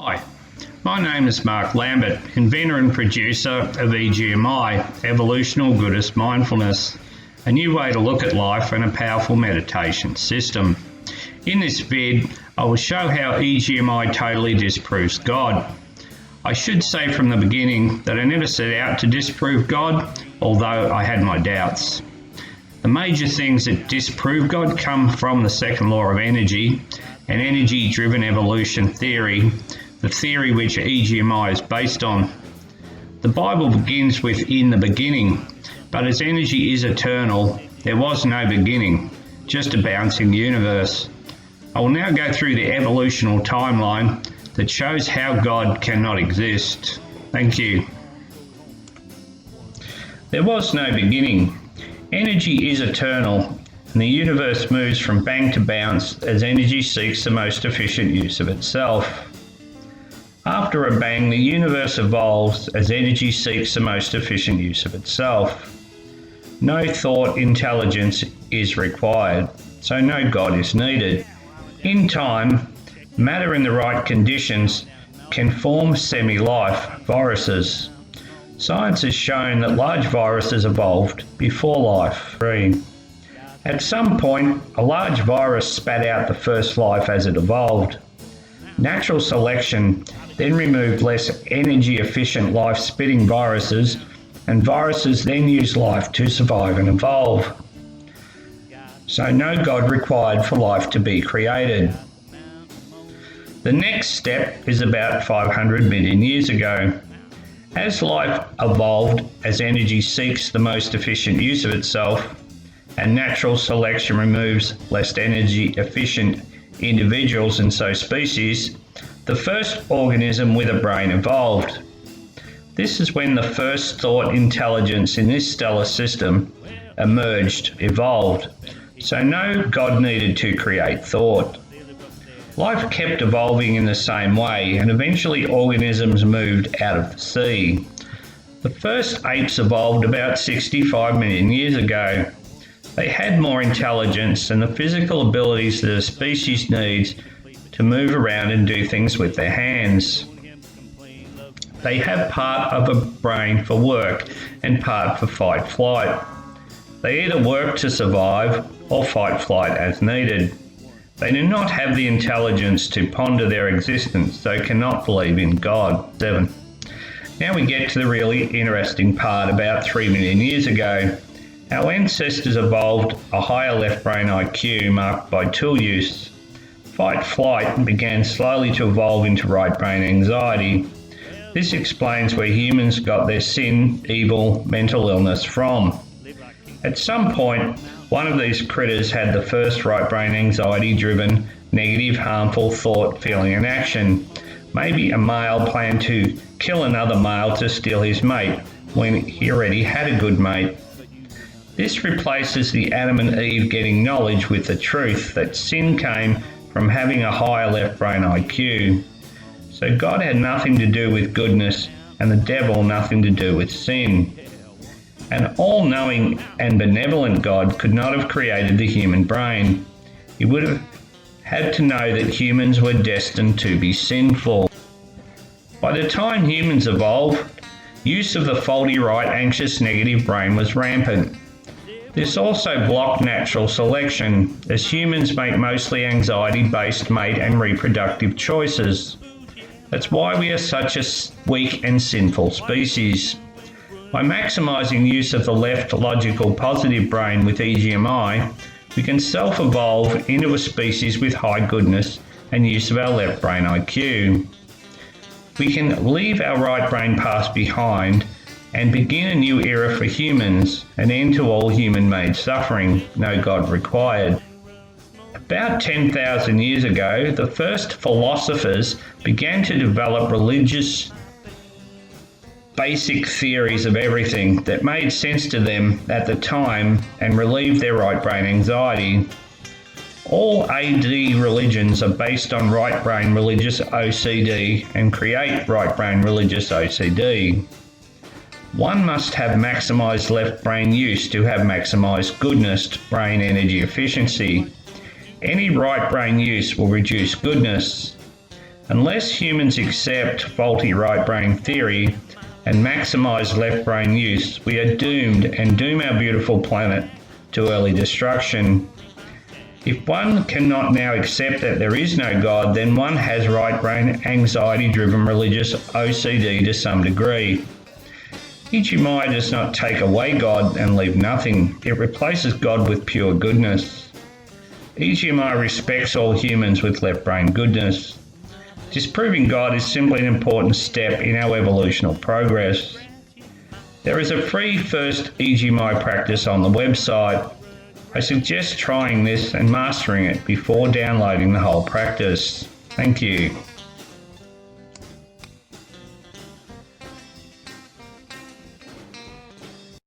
Hi, my name is s.m.lambert, inventor and producer of EGMi, Evolutional Buddhist Mindfulness, a new way to look at life and a powerful meditation system. In this vid, I will show how EGMi totally disproves God. I should say from the beginning that I never set out to disprove God, although I had my doubts. The major things that disprove God come from the second law of energy, an energy-driven evolution theory, the theory which EGMi is based on. The Bible begins with "in the beginning," but as energy is eternal, there was no beginning, just a bouncing universe. I will now go through the evolutional timeline that shows how God cannot exist. Thank you. There was no beginning. Energy is eternal, and the universe moves from bang to bounce as energy seeks the most efficient use of itself. After a bang, the universe evolves as energy seeks the most efficient use of itself. No thought intelligence is required, so no God is needed. In time, matter in the right conditions can form semi-life, viruses. Science has shown that large viruses evolved before life. At some point, a large virus spat out the first life as it evolved. Natural selection then removed less energy-efficient life-spitting viruses, and viruses then used life to survive and evolve. So no God required for life to be created. The next step is about 500 million years ago. As life evolved as energy seeks the most efficient use of itself, and natural selection removes less energy-efficient individuals and so species, the first organism with a brain evolved. This is when the first thought intelligence in this stellar system evolved. So no God needed to create thought. Life kept evolving in the same way, and eventually organisms moved out of the sea. The first apes evolved about 65 million years ago. They had more intelligence and the physical abilities that a species needs to move around and do things with their hands. They have part of a brain for work and part for fight-flight. They either work to survive or fight-flight as needed. They do not have the intelligence to ponder their existence, so cannot believe in God. 7. Now we get to the really interesting part. About 3 million years ago, our ancestors evolved a higher left brain IQ marked by tool use. Fight-flight began slowly to evolve into right brain anxiety. This explains where humans got their sin, evil, mental illness from. At some point, one of these critters had the first right brain anxiety-driven, negative, harmful thought, feeling and action. Maybe a male planned to kill another male to steal his mate when he already had a good mate. This replaces the Adam and Eve getting knowledge with the truth that sin came from having a higher left brain IQ. So God had nothing to do with goodness and the devil nothing to do with sin. An all-knowing and benevolent God could not have created the human brain. He would have had to know that humans were destined to be sinful. By the time humans evolved, use of the faulty right anxious negative brain was rampant. This also blocked natural selection, as humans make mostly anxiety-based mate and reproductive choices. That's why we are such a weak and sinful species. By maximising use of the left logical positive brain with EGMi, we can self-evolve into a species with high goodness and use of our left brain IQ. We can leave our right brain past behind and begin a new era for humans, an end to all human-made suffering, no God required. About 10,000 years ago, the first philosophers began to develop religious basic theories of everything that made sense to them at the time and relieved their right brain anxiety. All AD religions are based on right brain religious OCD and create right brain religious OCD. One must have maximised left brain use to have maximised goodness brain energy efficiency. Any right brain use will reduce goodness. Unless humans accept faulty right brain theory and maximize left brain use, we are doomed and doom our beautiful planet to early destruction. If one cannot now accept that there is no God, then one has right brain, anxiety-driven religious OCD to some degree. EGMi does not take away God and leave nothing. It replaces God with pure goodness. EGMi respects all humans with left brain goodness. Disproving God is simply an important step in our evolutionary progress. There is a free first EGMi practice on the website. I suggest trying this and mastering it before downloading the whole practice. Thank you.